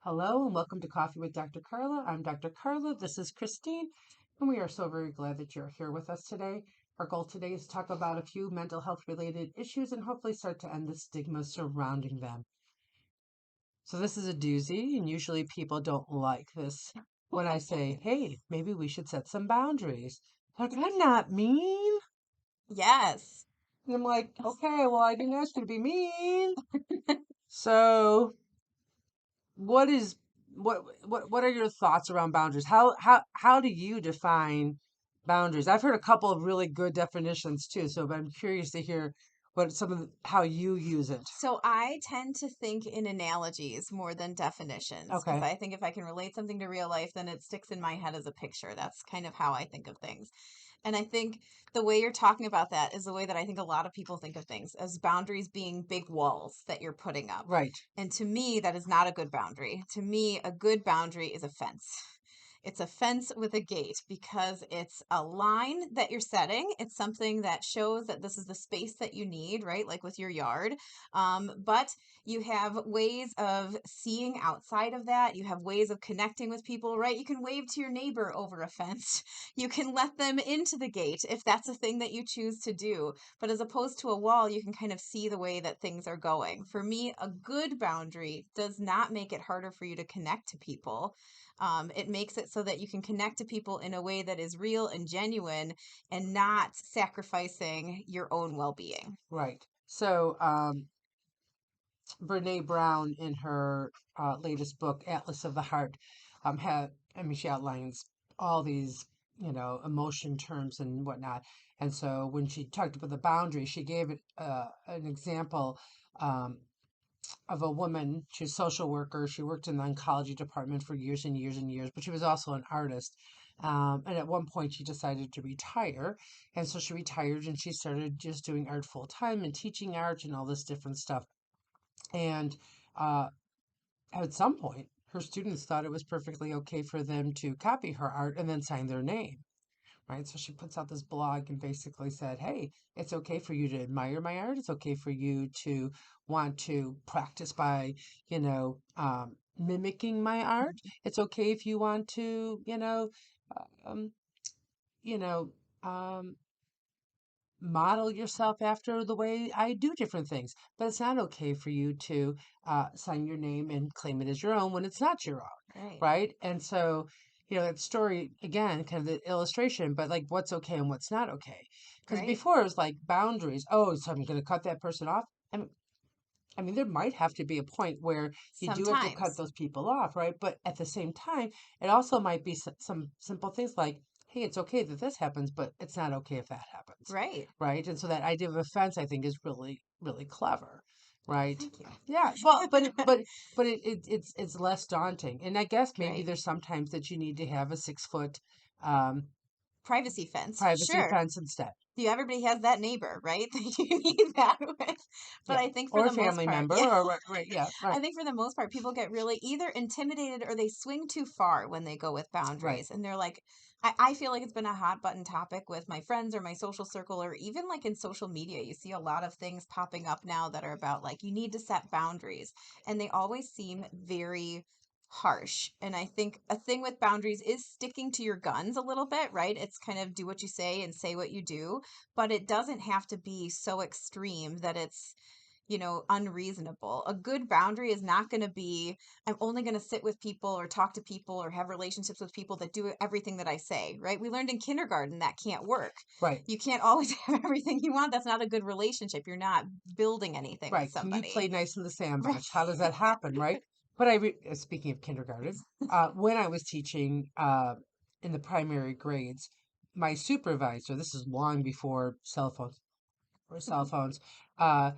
Hello and welcome to Coffee with Dr. Carla. I'm Dr. Carla. This is Christine, and we are so very glad that you're here with us today. Our goal today is to talk about a few mental health related issues and hopefully start to end the stigma surrounding them. So, this is a doozy, and usually people don't like this when I say, hey, maybe we should set some boundaries. Like, I'm not mean. Yes. And I'm like, okay, well, I didn't ask you to be mean. So, what is what are your thoughts around boundaries? How do you define boundaries? I've heard a couple of really good definitions too, so but I'm curious to hear what how you use it. So I tend to think in analogies more than definitions because Okay. I think if I can relate something to real life, then it sticks in my head as a picture. That's kind of how I think of things. And I think the way you're talking about that is the way that I think a lot of people think of things as boundaries being big walls that you're putting up. Right. And to me, that is not a good boundary. To me, a good boundary is a fence. It's a fence with a gate because it's a line that you're setting. It's something that shows that this is the space that you need, right? Like with your yard. But you have ways of seeing outside of that. You have ways of connecting with people, right? You can wave to your neighbor over a fence. You can let them into the gate if that's a thing that you choose to do. But as opposed to a wall, you can kind of see the way that things are going. For me, a good boundary does not make it harder for you to connect to people. It makes it so that you can connect to people in a way that is real and genuine and not sacrificing your own well being. Right. So Brene Brown in her latest book Atlas of the Heart had she outlines all these emotion terms and whatnot. And so when she talked about the boundary, she gave it an example um, of a woman. She's a social worker. She worked in the oncology department for years and years and years, but she was also an artist. And at one point, she decided to retire. And so she retired and she started just doing art full time and teaching art and all this different stuff. And uh, at some point, her students thought it was perfectly okay for them to copy her art and then sign their name. Right. So she puts out this blog and basically said, hey, it's okay for you to admire my art. It's okay for you to want to practice by, mimicking my art. It's okay if you want to, um, you know, um, model yourself after the way I do different things. But it's not okay for you to sign your name and claim it as your own when it's not your own. Right. Right. And so, that story, again, kind of the illustration, but like what's okay and what's not okay. Because Right. before it was like boundaries. Oh, so I'm going to cut that person off. I mean, there might have to be a point where you do have to cut Sometimes. those people off, right? But at the same time, it also might be some simple things like, hey, it's okay that this happens, but it's not okay if that happens, Right. right? And so that idea of offense, I think, is really, really clever, right? Thank you. Yeah, well, but it's less daunting, and I guess maybe Right. there's sometimes that you need to have a 6 foot um, Privacy fence. privacy Sure. fence instead, Everybody has that neighbor, right? That you need that with. But yeah, I think for or a the most family part, member, yeah. or right, yeah, right, I think for the most part, people get really either intimidated or they swing too far when they go with right, boundaries. And they're like, I feel like it's been a hot button topic with my friends or my social circle, or even like in social media. You see a lot of things popping up now that are about like, you need to set boundaries. And they always seem very harsh. And I think a thing with boundaries is sticking to your guns a little bit, right? It's kind of do what you say and say what you do, but it doesn't have to be so extreme that it's unreasonable. A good boundary is not going to be, I'm only going to sit with people or talk to people or have relationships with people that do everything that I say, right? We learned in kindergarten that can't work. right. You can't always have everything you want. That's not a good relationship. You're not building anything with Right. Can you play somebody. nice in the Right. sandbox? How does that happen? Right. But speaking of kindergarten, when I was teaching in the primary grades, my supervisor, this is long before cell phones, uh,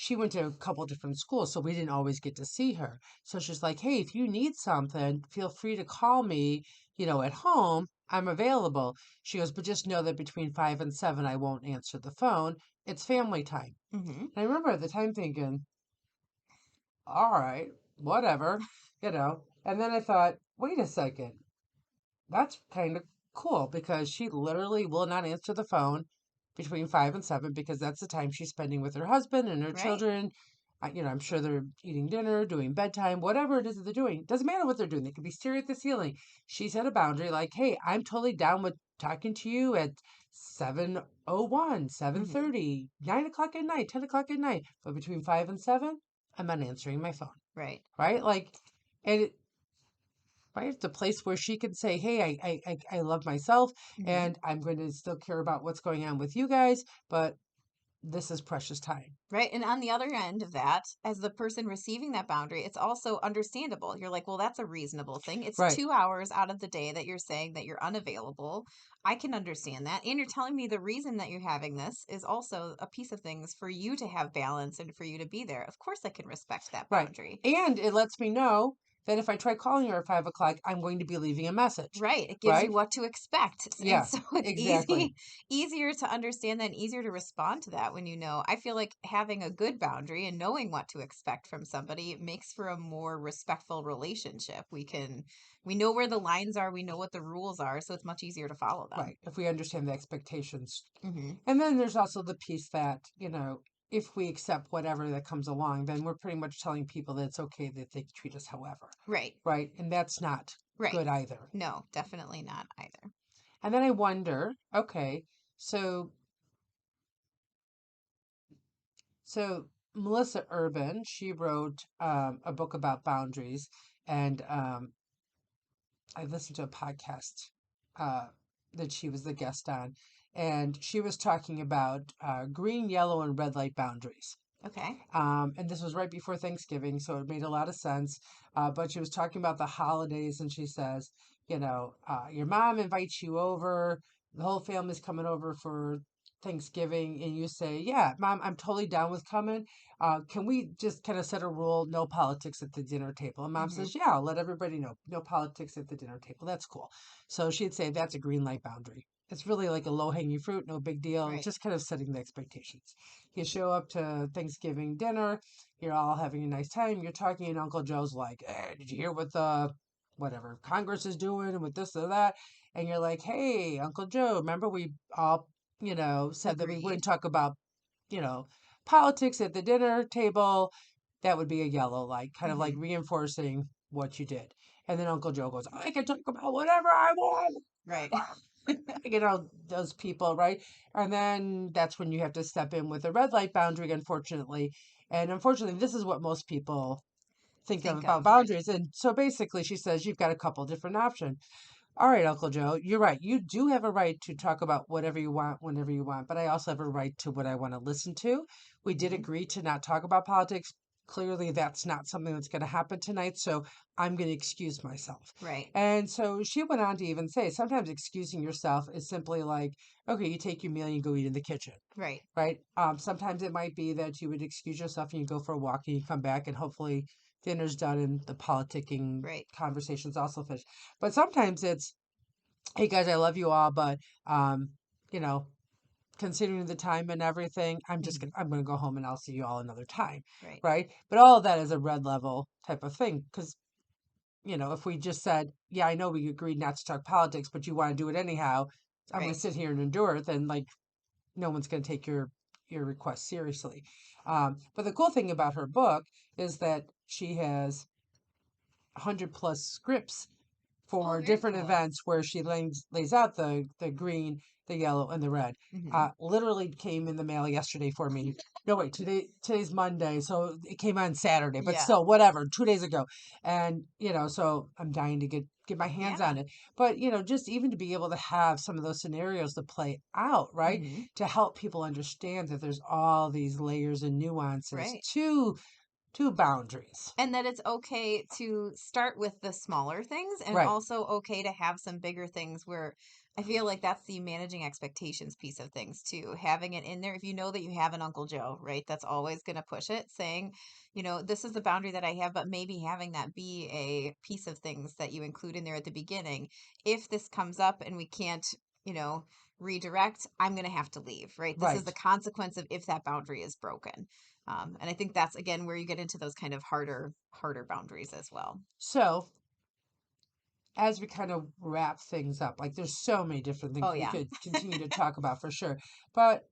she went to a couple different schools, so we didn't always get to see her. So she's like, hey, if you need something, feel free to call me, at home. I'm available. She goes, but just know that between 5 and 7, I won't answer the phone. It's family time. Hmm. And I remember at the time thinking, all right, whatever, And then I thought, wait a second, that's kind of cool because she literally will not answer the phone between 5 and 7 because that's the time she's spending with her husband and her Right. children. I'm sure they're eating dinner, doing bedtime, whatever it is that they're doing. Doesn't matter what they're doing. They could be staring at the ceiling. She set a boundary like, hey, I'm totally down with talking to you at 7:01, Hmm. 7:30, 9 o'clock at night, 10 o'clock at night. But between 5 and 7, I'm not answering my phone. Right. Right? Like, and right, it's a place where she can say, hey, I love myself Hmm. and I'm going to still care about what's going on with you guys, but this is precious time. Right. And on the other end of that, as the person receiving that boundary, it's also understandable. You're like, well, that's a reasonable thing. It's Right. 2 hours out of the day that you're saying that you're unavailable. I can understand that. And you're telling me the reason that you're having this is also a piece of things for you to have balance and for you to be there. Of course, I can respect that Right. boundary. And it lets me know that if I try calling her at 5 o'clock, I'm going to be leaving a message. Right. It gives you Right? what to expect. And Yeah, so it's exactly. easier to understand that and easier to respond to that when you know. I feel like having a good boundary and knowing what to expect from somebody makes for a more respectful relationship. We know where the lines are, we know what the rules are, so it's much easier to follow them. Right. If we understand the expectations. Hmm. And then there's also the piece that, if we accept whatever that comes along, then we're pretty much telling people that it's okay that they treat us however. Right. Right. And that's not Right. good either. No, definitely not either. And then I wonder, okay, so So Melissa Urban, she wrote a book about boundaries, and I listened to a podcast uh, that she was the guest on, and she was talking about green, yellow, and red light boundaries. Okay. And this was right before Thanksgiving, so it made a lot of sense. But she was talking about the holidays, and she says, your mom invites you over, the whole family's coming over for Thanksgiving, and you say, yeah, mom, I'm totally down with coming. Can we just kind of set a rule, no politics at the dinner table? And mom Hmm. says, yeah, I'll let everybody know, no politics at the dinner table. That's cool. So she'd say that's a green light boundary. It's really like a low hanging fruit, no big deal, Right. just kind of setting the expectations. You show up to Thanksgiving dinner, you're all having a nice time, you're talking, and Uncle Joe's like, hey, did you hear what the whatever Congress is doing and with this or that? And you're like, hey, Uncle Joe, remember we all, said that we Agreed. wouldn't talk about, you know, politics at the dinner table. That would be a yellow light, kind of like Hmm. reinforcing what you did. And then Uncle Joe goes, I can talk about whatever I want. Right. Those people, right? And then that's when you have to step in with a red light boundary, unfortunately. And unfortunately, this is what most people think of Think about of, right. boundaries. And so basically, she says you've got a couple different options. All right, Uncle Joe, you're right. You do have a right to talk about whatever you want, whenever you want, but I also have a right to what I want to listen to. We did Hmm. agree to not talk about politics. Clearly, that's not something that's going to happen tonight, so I'm going to excuse myself. Right. And so she went on to even say sometimes excusing yourself is simply like, okay, you take your meal and you go eat in the kitchen, Right. right? Sometimes it might be that you would excuse yourself and you go for a walk and you come back and hopefully dinner's done and the politicking Right. conversation's also finished. But sometimes it's, hey guys, I love you all, but um, you know, considering the time and everything, Hmm. I'm gonna go home and I'll see you all another time, Right. right? But all of that is a red level type of thing because if we just said, yeah, I know we agreed not to talk politics, but you want to do it anyhow, I'm gonna Right. sit here and endure it, then like no one's gonna take your request seriously. But the cool thing about her book is that she has 100 plus scripts Oh, for very different cool. events where she lays out the green, the yellow, and the red. Hmm. Literally came in the mail yesterday for me. No, wait, today's Monday, so it came on Saturday, but Yeah. still, whatever, 2 days ago. And so I'm dying to get my hands on Yeah. it. But just even to be able to have some of those scenarios to play out, right? Hmm. To help people understand that there's all these layers and nuances Right. to boundaries. And that it's okay to start with the smaller things and Right, also okay to have some bigger things where I feel like that's the managing expectations piece of things too. Having it in there, if you know that you have an Uncle Joe, right, that's always going to push it, saying, this is the boundary that I have, but maybe having that be a piece of things that you include in there at the beginning. If this comes up and we can't, you know, redirect, I'm going to have to leave, right? This is the right. consequence of if that boundary is broken. And I think that's again where you get into those kind of harder boundaries as well. So as we kind of wrap things up, like there's so many different Oh things we yeah. could continue to talk about for sure. But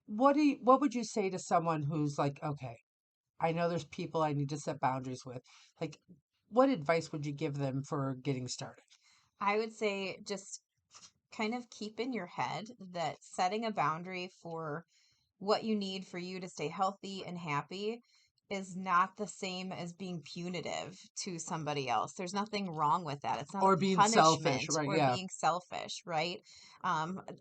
what would you say to someone who's like, okay, I know there's people I need to set boundaries with. Like, what advice would you give them for getting started? I would say just kind of keep in your head that setting a boundary for what you need for you to stay healthy and happy is not the same as being punitive to somebody else. There's nothing wrong with that. It's not a Or being selfish, punishment right? or Yeah, being selfish, right?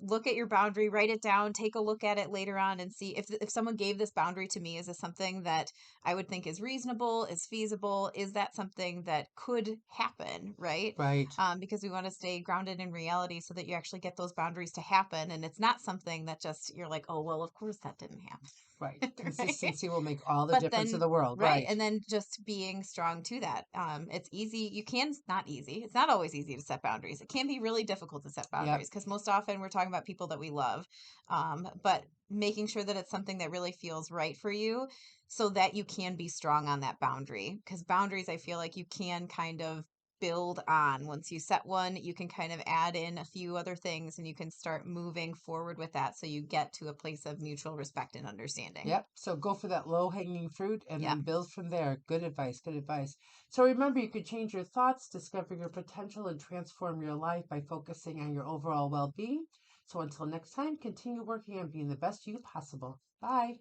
Look at your boundary, write it down, take a look at it later on, and see if someone gave this boundary to me, is this something that I would think is reasonable, is feasible? Is that something that could happen, right? right, Because we want to stay grounded in reality so that you actually get those boundaries to happen. And it's not something that just you're like, oh, well, of course that didn't right. happen. Right. Consistency will make all the But difference in then, the world, right. right? And then just being strong to that. It's easy. Not easy. It's not always easy to set boundaries. It can be really difficult to set Yep, boundaries because most often we're talking about people that we love. But making sure that it's something that really feels right for you so that you can be strong on that boundary. Because boundaries, I feel like you can kind of build on. Once you set one, you can kind of add in a few other things and you can start moving forward with that so you get to a place of mutual respect and understanding. yep. So go for that low hanging fruit and Yeah. then build from there. Good advice, good advice. So remember, you could change your thoughts, discover your potential, and transform your life by focusing on your overall well being. So until next time, continue working on being the best you possible. Bye.